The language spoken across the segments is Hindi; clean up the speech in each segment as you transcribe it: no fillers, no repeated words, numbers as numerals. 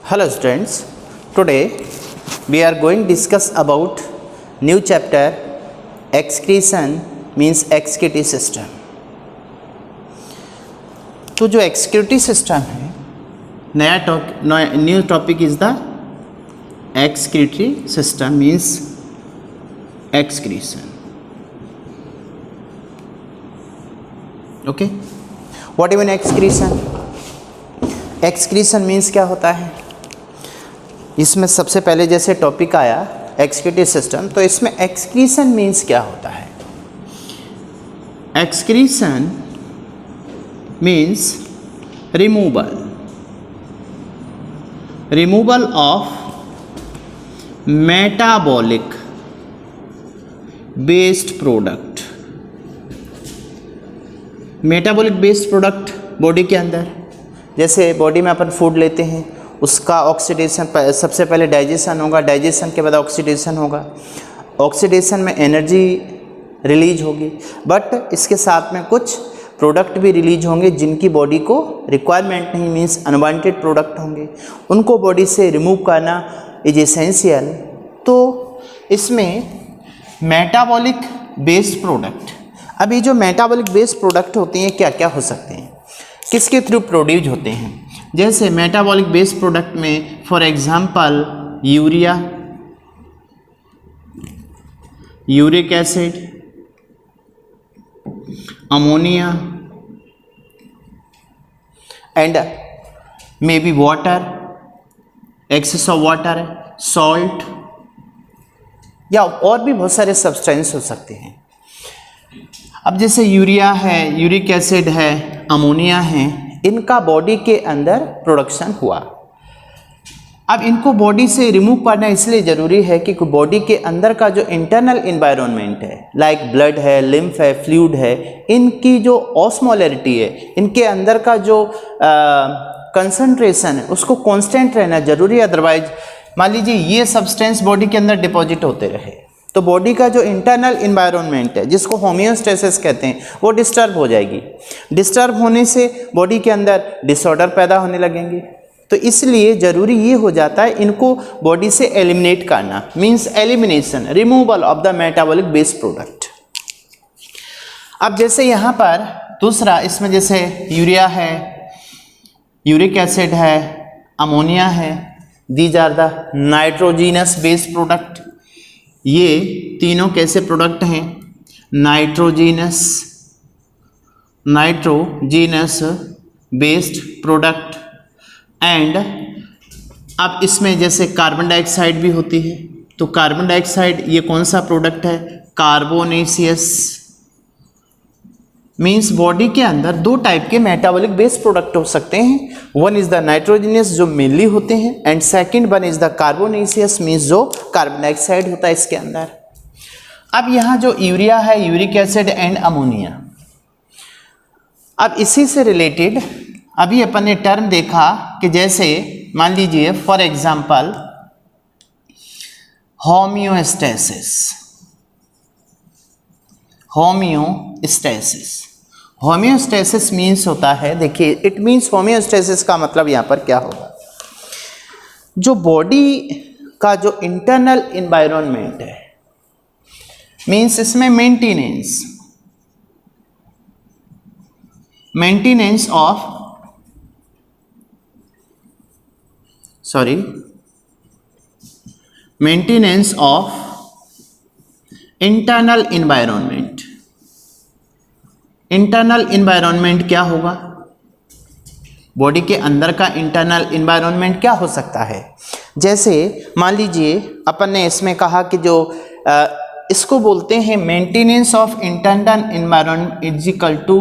Hello students, today we are going to discuss about new chapter excretion means excretory system. तो जो excretory system है new topic is the excretory system means excretion. Okay, what even excretion? excretion means क्या होता है? इसमें सबसे पहले जैसे टॉपिक आया एक्सक्रीटरी सिस्टम, तो इसमें एक्सक्रीशन मीन्स क्या होता है? Excretion means removal of metabolic based product. Metabolic based product body के अंदर, जैसे बॉडी में अपन फूड लेते हैं, उसका ऑक्सीडेशन सबसे पहले डाइजेशन होगा, डाइजेशन के बाद ऑक्सीडेशन होगा, ऑक्सीडेशन में एनर्जी रिलीज होगी, बट इसके साथ में कुछ प्रोडक्ट भी रिलीज होंगे जिनकी बॉडी को रिक्वायरमेंट नहीं, मीन्स अनवांटेड प्रोडक्ट होंगे, उनको बॉडी से रिमूव करना इज एसेंशियल। तो इसमें मेटाबॉलिक बेस्ड प्रोडक्ट, अब ये जो मेटाबॉलिक बेस्ड प्रोडक्ट होते हैं क्या क्या हो सकते हैं, किसके थ्रू प्रोड्यूस होते हैं? जैसे मेटाबॉलिक बेस्ड प्रोडक्ट में for example urea, uric acid, ammonia and may be water, excess of water, salt, या और भी बहुत सारे सब्सटेंस हो सकते हैं। अब जैसे यूरिया है, यूरिक एसिड है, अमोनिया है, इनका बॉडी के अंदर प्रोडक्शन हुआ। अब इनको बॉडी से रिमूव करना इसलिए ज़रूरी है कि बॉडी के अंदर का जो इंटरनल इन्वायरमेंट है, लाइक ब्लड है, लिम्फ है, फ्लूइड है, इनकी जो ऑस्मोलैरिटी है, इनके अंदर का जो कंसंट्रेशन है, उसको कांस्टेंट रहना जरूरी है। अदरवाइज मान लीजिए ये सब्सटेंस बॉडी के अंदर डिपॉजिट होते रहे तो बॉडी का जो इंटरनल इन्वायरमेंट है, जिसको होमियोस्टेसिस कहते हैं, वो डिस्टर्ब हो जाएगी। डिस्टर्ब होने से बॉडी के अंदर डिसऑर्डर पैदा होने लगेंगे। तो इसलिए ज़रूरी ये हो जाता है इनको बॉडी से एलिमिनेट करना, means elimination, removal of the metabolic based product. अब जैसे यहाँ पर दूसरा, इसमें जैसे यूरिया है, यूरिक एसिड है, अमोनिया है, these are the nitrogenous based product. ये तीनों कैसे प्रोडक्ट हैं? Nitrogenous based product. एंड अब इसमें जैसे कार्बन डाइऑक्साइड भी होती है, तो कार्बन डाइऑक्साइड ये कौन सा प्रोडक्ट है? कार्बोनेशियस। मीन्स बॉडी के अंदर दो टाइप के मेटाबॉलिक बेस्ड प्रोडक्ट हो सकते हैं। वन इज द नाइट्रोजीनियस जो मेनली होते हैं, and second one is the carbonaceous means जो कार्बन डाइऑक्साइड होता है इसके अंदर। अब यहाँ जो यूरिया है, यूरिक एसिड एंड अमोनिया, अब इसी से रिलेटेड अभी अपन ने टर्म देखा कि जैसे मान लीजिए फॉर एग्जांपल होमियोस्टेसिस मीन्स होता है, देखिए इट मीन्स होमियोस्टेसिस का मतलब यहाँ पर क्या होगा? जो बॉडी का जो इंटरनल इन्वायरमेंट है, मीन्स इसमें maintenance of internal environment. Internal environment क्या होगा? बॉडी के अंदर का इंटरनल इन्वायरमेंट क्या हो सकता है? जैसे मान लीजिए अपन ने इसमें कहा कि जो इसको बोलते हैं maintenance of internal environment is equal to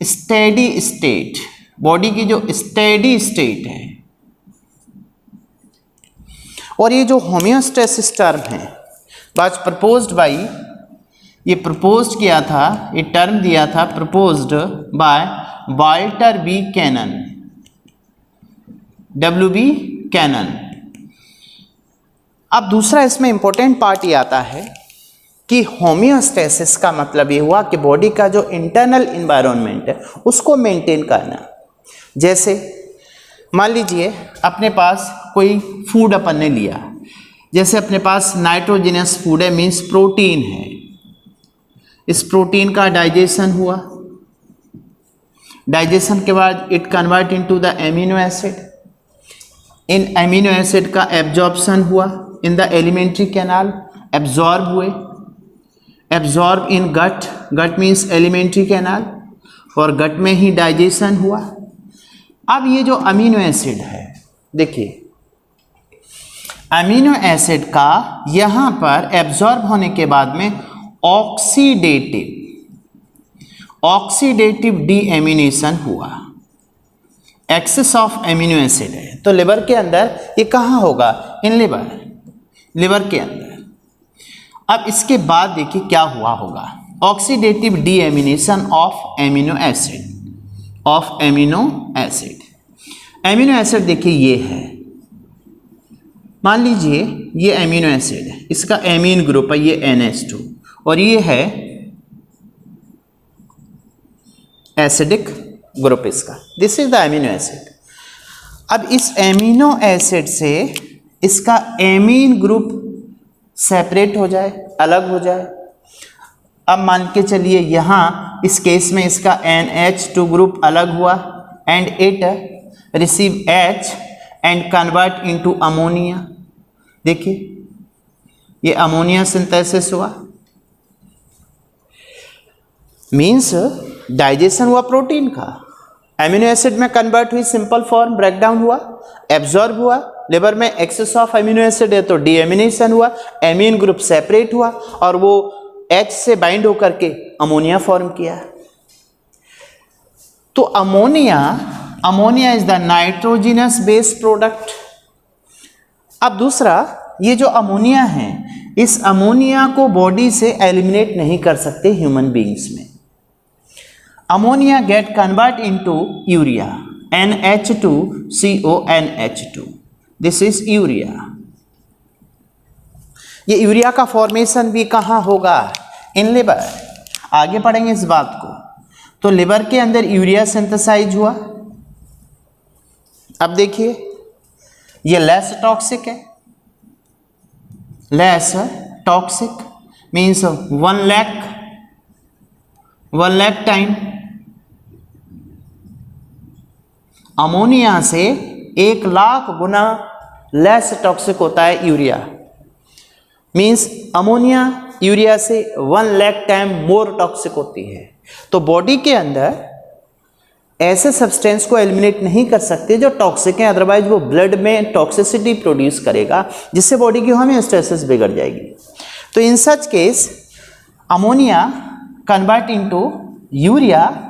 steady state. Body की जो स्टेडी स्टेट है, और ये जो होमियोस्टेसिस टर्म है वाज प्रपोज्ड बाय, ये प्रपोज किया था, ये टर्म दिया था proposed by Walter B Cannon, WB Cannon. अब दूसरा इसमें इंपॉर्टेंट पार्ट ये आता है कि होमियोस्टेसिस का मतलब ये हुआ कि बॉडी का जो इंटरनल इन्वायरमेंट है उसको मेंटेन करना। जैसे मान लीजिए अपने पास कोई फूड अपन ने लिया, जैसे अपने पास नाइट्रोजिनस फूड है, मीन्स प्रोटीन है। इस प्रोटीन का डाइजेशन हुआ, डाइजेशन के बाद it convert into the amino acid, इन एमिनो एसिड का एब्जॉर्प्शन हुआ in the alimentary canal, absorb हुए, absorb in gut, gut means alimentary canal, और गट में ही डाइजेशन हुआ। अब ये जो अमीनो एसिड है, देखिए अमीनो एसिड का यहाँ पर एब्जॉर्ब होने के बाद में ऑक्सीडेटिव डीएमिनेशन हुआ, एक्सेस ऑफ एमिनो एसिड है, तो लिवर के अंदर ये कहाँ होगा, इन लिवर के अंदर। अब इसके बाद देखिए क्या हुआ होगा, oxidative deamination of amino acid. Amino acid देखिए ये है, मान लीजिए ये एमिनो एसिड है, इसका एमीन ग्रुप है ये NH2, और ये है एसिडिक ग्रुप इसका, this is the amino acid. अब इस एमिनो एसिड से इसका एमीन ग्रुप सेपरेट हो जाए, अलग हो जाए। अब मान के चलिए यहाँ इस केस में इसका NH2 ग्रुप अलग हुआ and it receive H and convert into ammonia. देखिए ये अमोनिया सिंथेसिस हुआ, मीन्स डाइजेशन हुआ प्रोटीन का, एमिनो एसिड में कन्वर्ट हुई, सिंपल फॉर्म ब्रेकडाउन हुआ, एब्जॉर्ब हुआ, लिवर में एक्सेस ऑफ एमिनो एसिड है तो डीएमिनेशन हुआ, एमीन ग्रुप सेपरेट हुआ और वो H से बाइंड होकर के अमोनिया फॉर्म किया। तो ammonia is the nitrogenous base product. अब दूसरा, ये जो अमोनिया है, इस अमोनिया को बॉडी से एलिमिनेट नहीं कर सकते ह्यूमन बीइंग्स में। Ammonia get convert into urea, NH2CONH2, this is urea. ये यूरिया का फॉर्मेशन भी कहाँ होगा, इन लिवर। आगे पढ़ेंगे इस बात को। तो लिवर के अंदर यूरिया सिंथेसाइज हुआ। अब देखिए ये लेस टॉक्सिक है, less toxic means 1 lakh time. Ammonia से 1 लाख गुना लेस टॉक्सिक होता है यूरिया, मीन्स अमोनिया यूरिया से 1 लाख टाइम मोर टॉक्सिक होती है। तो बॉडी के अंदर ऐसे सब्सटेंस को एलिमिनेट नहीं कर सकते जो टॉक्सिक हैं, अदरवाइज वो ब्लड में टॉक्सिसिटी प्रोड्यूस करेगा जिससे बॉडी की होमियोस्टेसिस बिगड़ जाएगी। तो in such case ammonia convert into urea,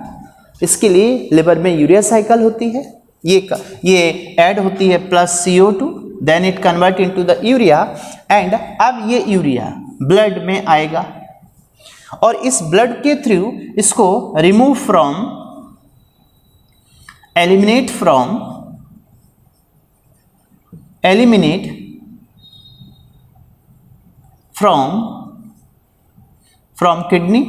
इसके लिए लिवर में यूरिया साइकिल होती है, ये ऐड होती है plus CO2, then it convert into the urea and अब ये यूरिया ब्लड में आएगा और इस ब्लड के थ्रू इसको remove from, eliminate from kidney,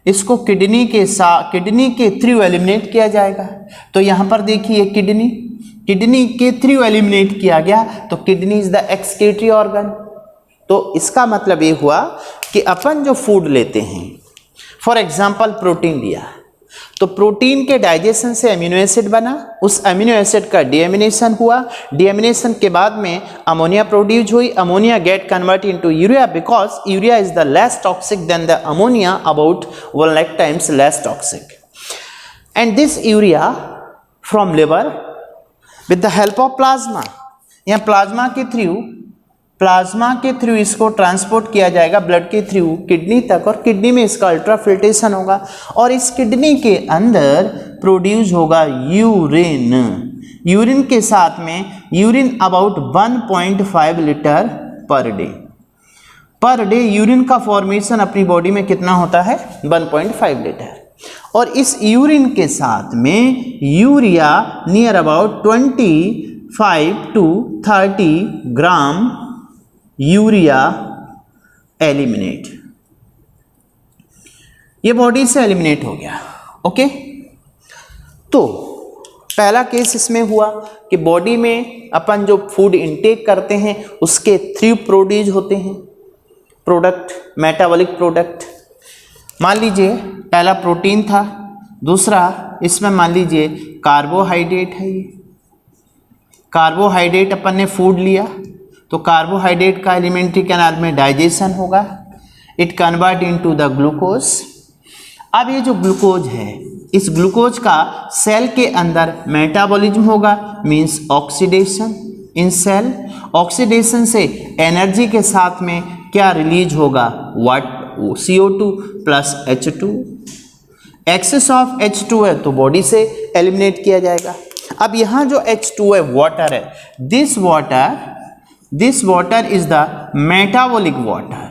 इसको किडनी के थ्रू एलिमिनेट किया जाएगा। तो यहां पर देखिए किडनी के थ्रू एलिमिनेट किया गया, तो kidney is the excretory organ. तो इसका मतलब ये हुआ कि अपन जो फूड लेते हैं, फॉर एग्जांपल प्रोटीन लिया, तो प्रोटीन के डाइजेशन से एमिनो एसिड बना, उस एमिनो एसिड का डीएमिनेशन हुआ, डीएमिनेशन के बाद में अमोनिया प्रोड्यूस हुई, ammonia get convert into urea because urea is the less toxic than the ammonia, about 1 lakh times less toxic, and this urea from liver with the help of plasma, यहाँ प्लाज्मा के थ्रू इसको ट्रांसपोर्ट किया जाएगा ब्लड के थ्रू किडनी तक, और किडनी में इसका अल्ट्राफिल्ट्रेशन होगा और इस किडनी के अंदर प्रोड्यूस होगा यूरिन के साथ में urine about 1.5 litre per day urine का फॉर्मेशन अपनी बॉडी में कितना होता है, 1.5 लीटर, और इस यूरिन के साथ में urea near about 25 to 30 gram urea eliminate, ये बॉडी से एलिमिनेट हो गया। ओके, तो पहला केस इसमें हुआ कि बॉडी में अपन जो फूड इनटेक करते हैं उसके थ्रू प्रोड्यूस होते हैं प्रोडक्ट, मेटाबॉलिक प्रोडक्ट। मान लीजिए पहला प्रोटीन था, दूसरा इसमें मान लीजिए कार्बोहाइड्रेट है। ये कार्बोहाइड्रेट अपन ने फूड लिया तो कार्बोहाइड्रेट का एलिमेंट्री कैनाल में डाइजेशन होगा, it convert into the glucose. अब ये जो ग्लूकोज है, इस ग्लूकोज का सेल के अंदर मेटाबॉलिज्म होगा, means oxidation in cell. Oxidation से एनर्जी के साथ में क्या रिलीज होगा, CO2 plus H2। Access of H2 है तो बॉडी से एलिमिनेट किया जाएगा। अब यहाँ जो H2 है वाटर है, this water is the metabolic water.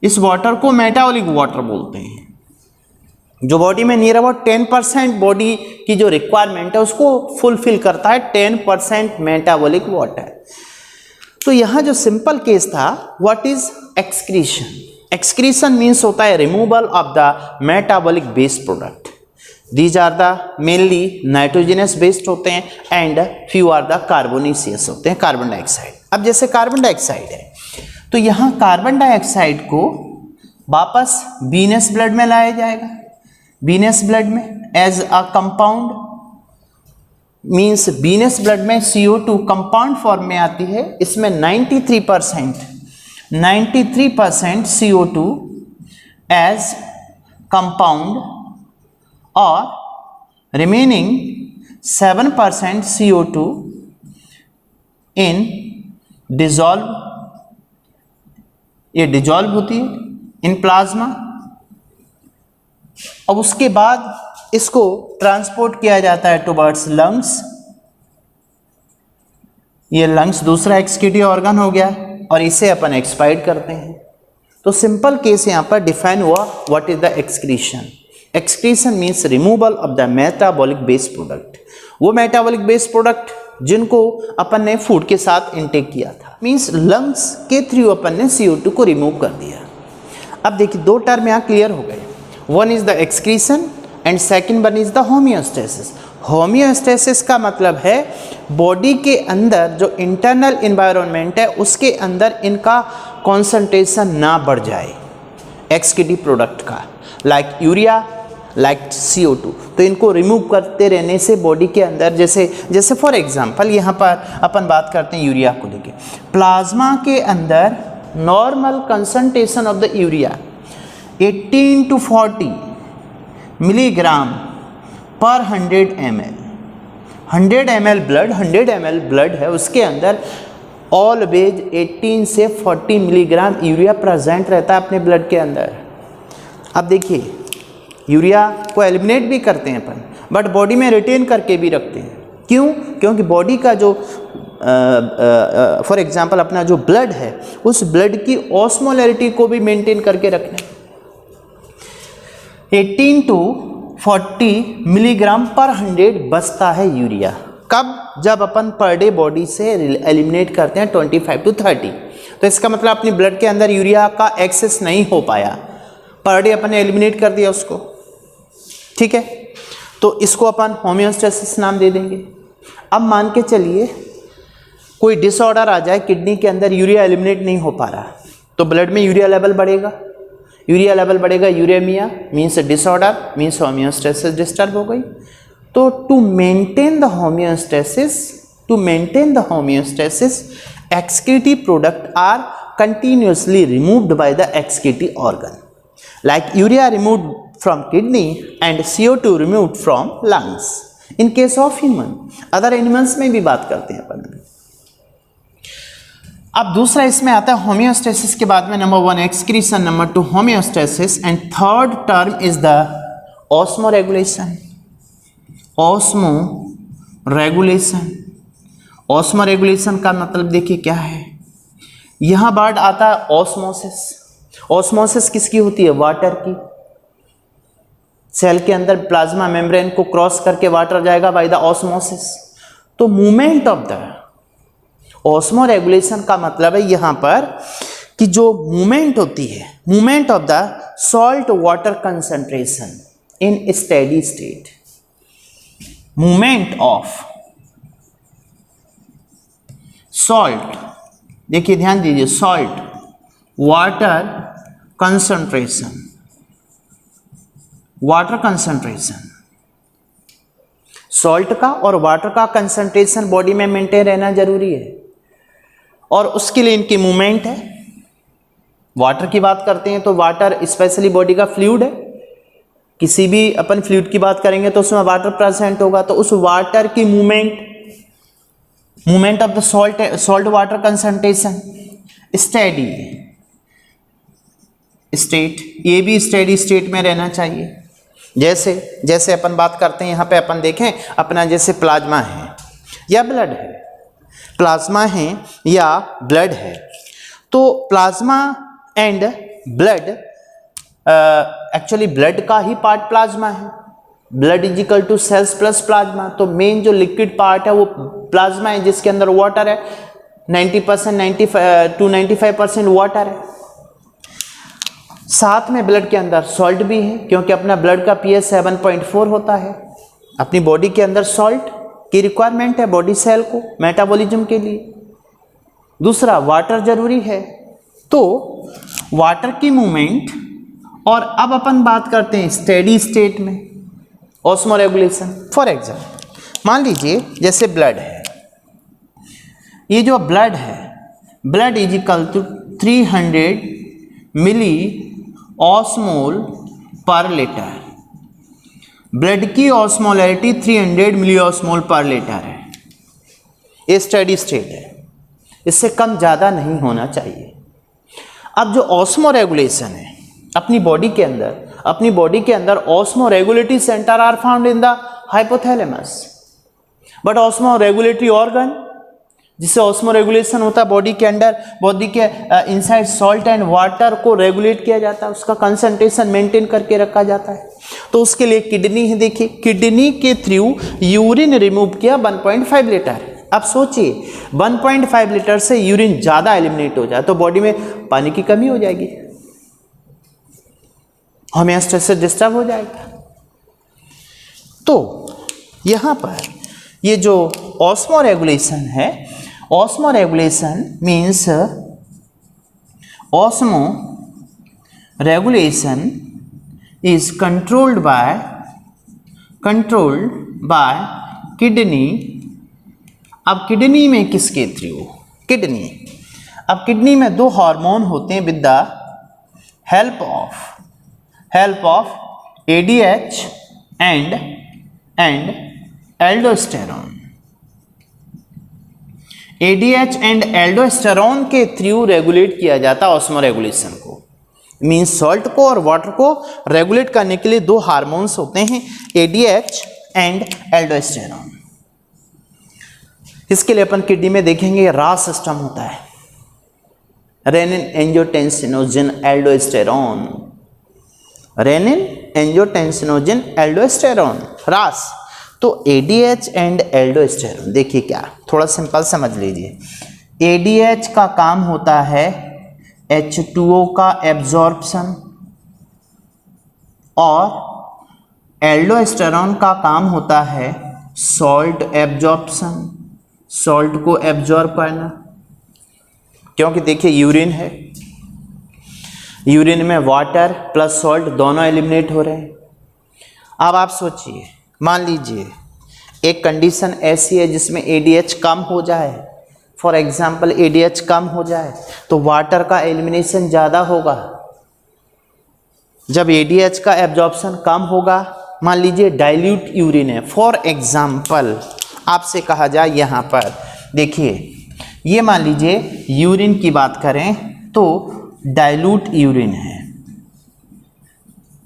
इस वाटर को मेटाबॉलिक वाटर बोलते हैं, जो बॉडी में नियर अबाउट 10% बॉडी की जो रिक्वायरमेंट है उसको फुलफिल करता है, 10% मेटाबॉलिक वाटर। तो यहाँ जो सिंपल केस था, what is excretion. Excretion means होता है removal of the metabolic based product. These are the mainly nitrogenous based होते हैं and few are the carbonaceous होते हैं, कार्बन डाइऑक्साइड। अब जैसे कार्बन डाइऑक्साइड है तो यहाँ कार्बन डाइऑक्साइड को वापस वीनस ब्लड में लाया जाएगा, वीनस ब्लड में as a compound, means venous blood में CO2 कंपाउंड फॉर्म में आती है। इसमें 93% CO2 एज कंपाउंड और रिमेनिंग 7% CO2 इन डिजॉल्व, ये डिजॉल्व होती है इन प्लाज्मा। अब उसके बाद इसको ट्रांसपोर्ट किया जाता है टुवर्ड्स लंग्स। ये लंग्स दूसरा एक्सक्रीटरी ऑर्गन हो गया और इसे अपन एक्सपायर्ड करते हैं। तो सिंपल केस यहाँ पर डिफाइन हुआ, what is the excretion. Excretion means removal of the metabolic based product. वो मेटाबॉलिक बेस्ड प्रोडक्ट जिनको अपन ने फूड के साथ इनटेक किया था, मीन्स लंग्स के थ्रू अपन ने CO2 को रिमूव कर दिया। अब देखिए दो टर्म यहाँ क्लियर हो गए, one is the excretion and second one is the homeostasis. Homeostasis का मतलब है बॉडी के अंदर जो इंटरनल इन्वायरमेंट है उसके अंदर इनका कॉन्सेंट्रेशन ना बढ़ जाए एक्सक्रीटिव प्रोडक्ट का, लाइक यूरिया, लाइक CO2। तो इनको रिमूव करते रहने से बॉडी के अंदर जैसे फॉर एग्जांपल यहाँ पर अपन बात करते हैं यूरिया को लेके। प्लाज्मा के अंदर normal concentration of the urea 18 to 40 milligram पर 100 ml। 100 ml ब्लड है, उसके अंदर ऑलवेज 18 से 40 मिलीग्राम यूरिया प्रेजेंट रहता है अपने ब्लड के अंदर। अब देखिए यूरिया को एलिमिनेट भी करते हैं अपन, बट बॉडी में रिटेन करके भी रखते हैं। क्यों? क्योंकि बॉडी का जो फॉर एग्जांपल अपना जो ब्लड है उस ब्लड की ऑस्मोलैरिटी को भी मेंटेन करके रखना है। 18 to 40 मिलीग्राम पर 100 बचता है यूरिया। कब? जब अपन पर डे बॉडी से एलिमिनेट करते हैं 25 to 30। तो इसका मतलब अपनी ब्लड के अंदर यूरिया का एक्सेस नहीं हो पाया, पर डे अपन ने एलिमिनेट कर दिया उसको, ठीक है। तो इसको अपन होम्योस्टेसिस नाम दे देंगे। अब मान के चलिए कोई डिसऑर्डर आ जाए, किडनी के अंदर यूरिया एलिमिनेट नहीं हो पा रहा, तो ब्लड में यूरिया लेवल बढ़ेगा, uraemia means disorder, means homeostasis disturb हो गई। तो to maintain the homeostasis excretory product are continuously removed by the excretory organ, like urea removed from kidney and CO2 removed from lungs in case of human। other animals में भी बात करते हैं अपन। अब दूसरा इसमें आता है होम्योस्टेसिस के बाद में number 1 excretion, number 2 homeostasis and third term is the osmoregulation. Osmoregulation का मतलब देखिए क्या है, यहां वर्ड आता है ऑस्मोसिस। ऑस्मोसिस किसकी होती है? वाटर की। सेल के अंदर प्लाज्मा मेम्ब्रेन को क्रॉस करके वाटर जाएगा बाय द ऑस्मोसिस। तो मूवमेंट ऑफ द ऑस्मोरेगुलेशन का मतलब है यहां पर कि जो मूवमेंट होती है, movement of the salt water concentration in steady state. Movement of salt, देखिए ध्यान दीजिए, salt water concentration, water concentration, salt का और वाटर का कंसंट्रेशन बॉडी में मेंटेन रहना जरूरी है, और उसके लिए इनकी मूवमेंट है। वाटर की बात करते हैं तो वाटर स्पेशली बॉडी का फ्लूइड है, किसी भी अपन फ्लूइड की बात करेंगे तो उसमें वाटर प्रेजेंट होगा, तो उस वाटर की movement of the salt water concentration steady state, ये भी स्टेडी स्टेट में रहना चाहिए। जैसे अपन बात करते हैं, यहाँ पे अपन देखें अपना जैसे प्लाज्मा है या ब्लड है, प्लाज्मा है या ब्लड है, तो plasma and blood, actually blood का ही पार्ट प्लाज्मा है, blood is equal to cells plus plasma, तो मेन जो लिक्विड पार्ट है वो प्लाज्मा है जिसके अंदर वाटर है, 90% to 95% वाटर है। साथ में ब्लड के अंदर सॉल्ट भी है, क्योंकि अपना ब्लड का pH 7.4 होता है। अपनी बॉडी के अंदर सॉल्ट की रिक्वायरमेंट है बॉडी सेल को मेटाबॉलिज्म के लिए। दूसरा वाटर जरूरी है, तो वाटर की मूवमेंट, और अब अपन बात करते हैं स्टेडी स्टेट में ऑस्मोरेगुलेशन। फॉर एग्जाम्पल मान लीजिए जैसे ब्लड है, ये जो ब्लड है, blood is equal to 300 milli osmole per litre, blood की osmolarity 300 milli osmole per litre है, ये स्टेडी स्टेट है, इससे कम ज़्यादा नहीं होना चाहिए। अब जो ऑस्मोरेगुलेशन है अपनी बॉडी के अंदर osmoregulatory centre are found in the hypothalamus, but osmoregulatory organ जिससे ऑस्मोरेगुलेशन होता है बॉडी के अंदर, बॉडी के इनसाइड सॉल्ट एंड वाटर को रेगुलेट किया जाता है, उसका कंसंट्रेशन मेंटेन करके रखा जाता है। तो उसके लिए किडनी है, देखिए किडनी के थ्रू यूरिन रिमूव किया 1.5 लीटर। अब सोचिए 1.5 लीटर से यूरिन ज़्यादा एलिमिनेट हो जाए तो बॉडी में पानी की कमी हो जाएगी, होमियोस्टेसिस डिस्टर्ब हो जाएगा। तो यहाँ पर ये जो ऑस्मोरेगुलेशन है, osmoregulation means osmoregulation is controlled by kidney. अब किडनी में किसके थ्रू? किडनी। अब किडनी में दो हार्मोन होते हैं with the help of ADH and aldosterone. ADH and aldosterone के थ्रू रेगुलेट किया जाता है ऑस्मोरेगुलेशन को, मीन्स सॉल्ट को और वाटर को रेगुलेट करने के लिए दो हार्मोन्स होते हैं ADH एंड एल्डोस्टेरोन। इसके लिए अपन किडनी में देखेंगे रास सिस्टम होता है, renin angiotensinogen aldosterone, renin angiotensinogen aldosterone, RAS. तो ADH एंड एल्डोस्टेरोन, देखिए क्या, थोड़ा सिंपल समझ लीजिए। ADH का काम होता है H2O का एब्जॉर्प्शन, और एल्डोस्टेरोन का काम होता है सॉल्ट एब्जॉर्प्शन, सॉल्ट को एब्जॉर्ब करना। क्योंकि देखिए यूरिन है, यूरिन में वाटर प्लस सॉल्ट दोनों एलिमिनेट हो रहे हैं। अब आप सोचिए, मान लीजिए एक कंडीशन ऐसी है जिसमें ADH कम हो जाए, फॉर एग्जांपल ADH कम हो जाए तो वाटर का एलिमिनेशन ज़्यादा होगा। जब ADH का एब्जॉर्प्शन कम होगा, मान लीजिए डाइल्यूट यूरिन है, फॉर एग्जांपल आपसे कहा जाए यहाँ पर देखिए, ये मान लीजिए यूरिन की बात करें तो डाइल्यूट यूरिन है,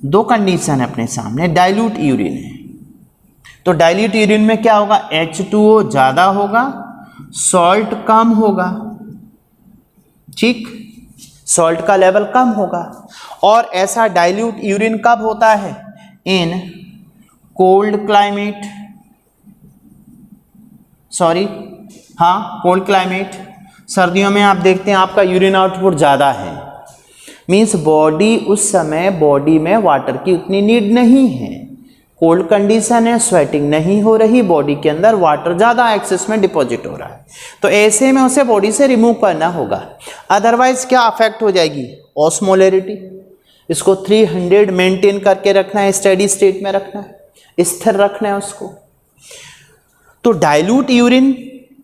दो कंडीशन है अपने सामने, डाइल्यूट यूरिन है तो डाइल्यूट यूरिन में क्या होगा, H2O ज़्यादा होगा, सॉल्ट कम होगा, ठीक, सॉल्ट का लेवल कम होगा। और ऐसा डाइल्यूट यूरिन कब होता है? In cold climate, cold climate. सर्दियों में आप देखते हैं आपका यूरिन आउटपुट ज़्यादा है, मीन्स बॉडी उस समय बॉडी में वाटर की उतनी नीड नहीं है, कोल्ड कंडीशन है, स्वेटिंग नहीं हो रही, बॉडी के अंदर वाटर ज़्यादा एक्सेस में डिपॉजिट हो रहा है, तो ऐसे में उसे बॉडी से रिमूव करना होगा। अदरवाइज क्या अफेक्ट हो जाएगी, ऑस्मोलैरिटी। इसको 300 मेंटेन करके रखना है, स्टेडी स्टेट में रखना है, स्थिर रखना है उसको। तो डाइल्यूट यूरिन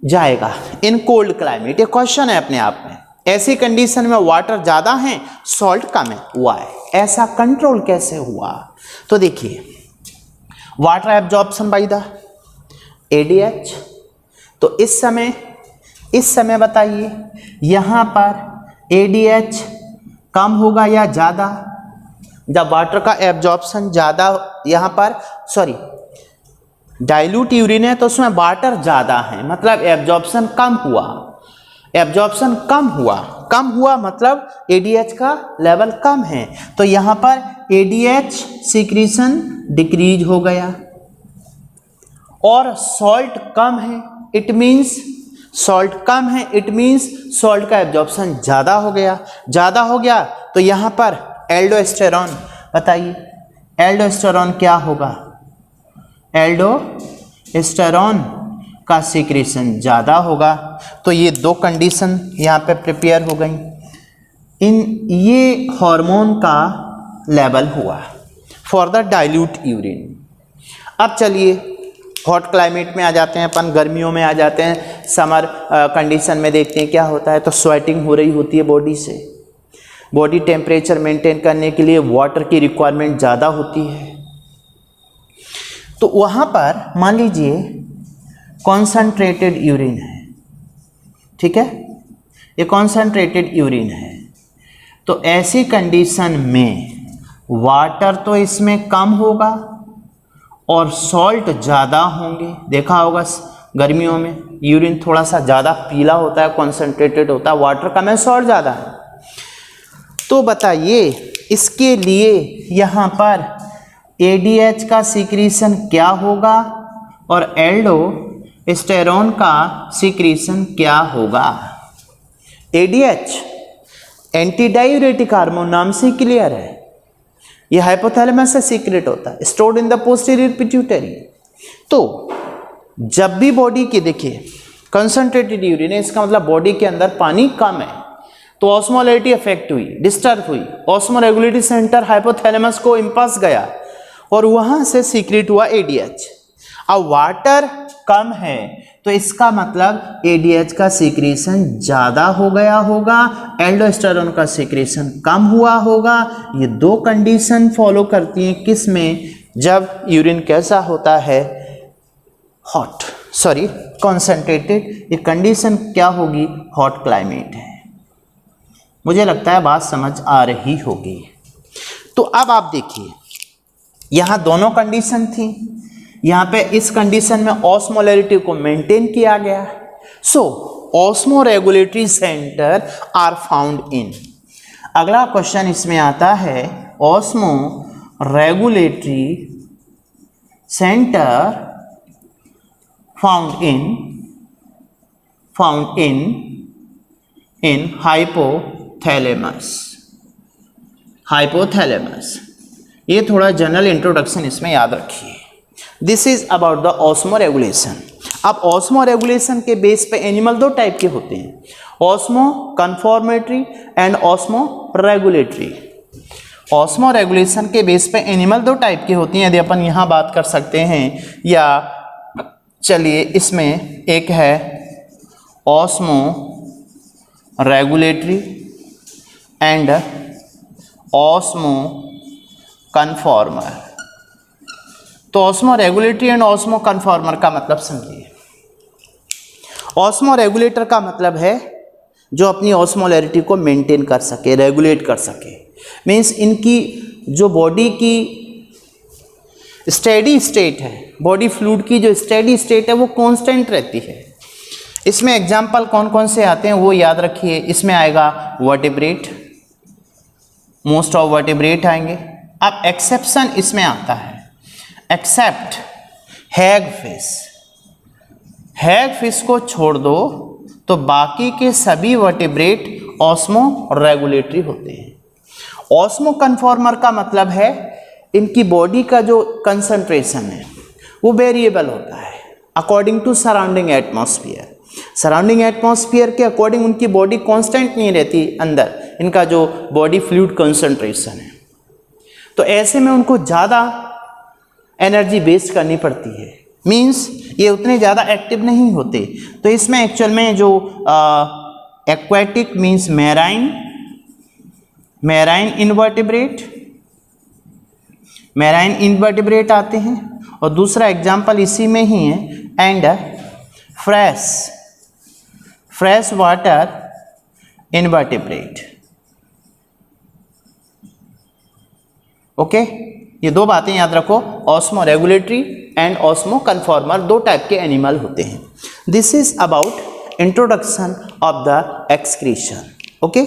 जाएगा इन कोल्ड क्लाइमेट, ये क्वेश्चन है अपने आप में। ऐसी कंडीशन में वाटर ज़्यादा है, सॉल्ट कम है, हुआ है, ऐसा कंट्रोल कैसे हुआ? तो देखिए, water absorption by the ADH। तो इस समय बताइए यहाँ पर ADH कम होगा या ज़्यादा? जब वाटर का एब्जॉर्प्शन ज़्यादा, यहाँ पर सॉरी डाइल्यूट यूरिन है तो उसमें वाटर ज़्यादा है, मतलब एब्जॉर्प्शन कम हुआ। एब्जॉर्प्शन कम हुआ मतलब ADH का लेवल कम है, तो यहाँ पर ADH सीक्रेशन डिक्रीज हो गया। और सॉल्ट कम है, इट मीन्स सॉल्ट का एब्जॉर्प्शन ज़्यादा हो गया। तो यहाँ पर एल्डोस्टेरॉन, बताइए एल्डोस्टेरॉन क्या होगा? एल्डोस्टेरॉन का सीक्रेशन ज़्यादा होगा। तो ये दो कंडीशन यहाँ पे प्रिपेयर हो गई, ये हार्मोन का लेवल हुआ फॉर द डाइल्यूट यूरिन। अब चलिए हॉट क्लाइमेट में आ जाते हैं अपन, गर्मियों में आ जाते हैं, समर कंडीशन में देखते हैं क्या होता है। तो स्वेटिंग हो रही होती है बॉडी से, बॉडी टेम्परेचर मेंटेन करने के लिए वाटर की रिक्वायरमेंट ज़्यादा होती है। तो वहाँ पर मान लीजिए कॉन्सनट्रेटेड यूरिन है, ठीक है, ये कॉन्सनट्रेटेड यूरिन है। तो ऐसी कंडीशन में वाटर तो इसमें कम होगा और सॉल्ट ज़्यादा होंगे। देखा होगा गर्मियों में यूरिन थोड़ा सा ज़्यादा पीला होता है, कॉन्सनट्रेटेड होता है, वाटर कम है, सॉल्ट ज़्यादा है। तो बताइए इसके लिए यहाँ पर ADH का सीक्रेशन क्या होगा और एल्डोस्टेरॉन का सीक्रेशन क्या होगा? ADH एंटी डायूरेटिक हार्मोन नाम से क्लियर है, ये हाइपोथैलेमस से सीक्रेट होता है, stored in the posterior pituitary. तो जब भी बॉडी की देखिए कंसंट्रेटेड यूरिन है, इसका मतलब बॉडी के अंदर पानी कम है, तो ऑस्मोलैरिटी अफेक्ट हुई, डिस्टर्ब हुई, ऑस्मोरेगुलेटरी सेंटर हाइपोथैलेमस को इम्पल्स गया और वहां से सीक्रेट हुआ ADH। अब वाटर कम है तो इसका मतलब ADH का सीक्रेशन ज़्यादा हो गया होगा, एल्डोस्टेरॉन का सीक्रेशन कम हुआ होगा। ये दो कंडीशन फॉलो करती हैं किस में? जब यूरिन कैसा होता है, कॉन्सनट्रेटेड। ये कंडीशन क्या होगी? हॉट क्लाइमेट है। मुझे लगता है बात समझ आ रही होगी। तो अब आप देखिए यहाँ दोनों कंडीशन थी, यहाँ पे इस कंडीशन में ऑस्मोलैरिटी को मेंटेन किया गया। So osmoregulatory centre are found in. अगला क्वेश्चन इसमें आता है, osmoregulatory centre found in hypothalamus. ये थोड़ा जनरल इंट्रोडक्शन इसमें याद रखिए। This is about the osmoregulation. अब ऑस्मो रेगुलेशन के बेस पे एनिमल दो टाइप के होते हैं, osmoconformatory and osmoregulatory. Osmoregulation के बेस पे एनिमल दो टाइप की होती हैं, यदि अपन यहाँ बात कर सकते हैं, या चलिए इसमें एक है osmoregulatory and osmoconformer. तो osmoregulatory and osmoconformer का मतलब समझिए। ऑस्मो रेगुलेटर का मतलब है जो अपनी ऑस्मोलैरिटी को मेंटेन कर सके, रेगुलेट कर सके। मीन्स इनकी जो बॉडी की स्टेडी स्टेट है, बॉडी फ्लूइड की जो स्टेडी स्टेट है वो कांस्टेंट रहती है। इसमें एग्जाम्पल कौन कौन से आते हैं वो याद रखिए। इसमें आएगा वर्टिब्रेट, मोस्ट ऑफ वर्टिब्रेट आएंगे। अब एक्सेप्शन इसमें आता है, एक्सेप्ट हैगफिश। हैगफिश को छोड़ दो तो बाकी के सभी वर्टिब्रेट ऑस्मो रेगुलेटरी होते हैं। ऑस्मो कन्फॉर्मर का मतलब है इनकी बॉडी का जो कंसंट्रेशन है वो वेरिएबल होता है according to surrounding atmosphere. Surrounding atmosphere के अकॉर्डिंग उनकी बॉडी कांस्टेंट नहीं रहती, अंदर इनका जो बॉडी फ्लूइड कंसंट्रेशन है। तो ऐसे में उनको ज़्यादा एनर्जी वेस्ट करनी पड़ती है, मींस ये उतने ज़्यादा एक्टिव नहीं होते। तो इसमें एक्चुअल में जो एक्वेटिक मींस मैराइन इनवर्टिब्रेट आते हैं, और दूसरा एग्जाम्पल इसी में ही है and fresh water invertebrate. Okay, ये दो बातें याद रखो, osmo regulatory and osmo conformer, दो टाइप के एनिमल होते हैं। This is about introduction of the excretion. Okay,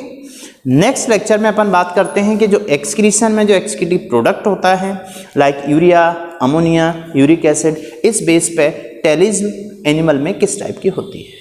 next lecture में अपन बात करते हैं कि जो एक्सक्रीशन में जो एक्सक्रीटिव प्रोडक्ट होता है like urea, ammonia, uric acid, इस बेस पे टेलिज्म एनिमल में किस टाइप की होती है।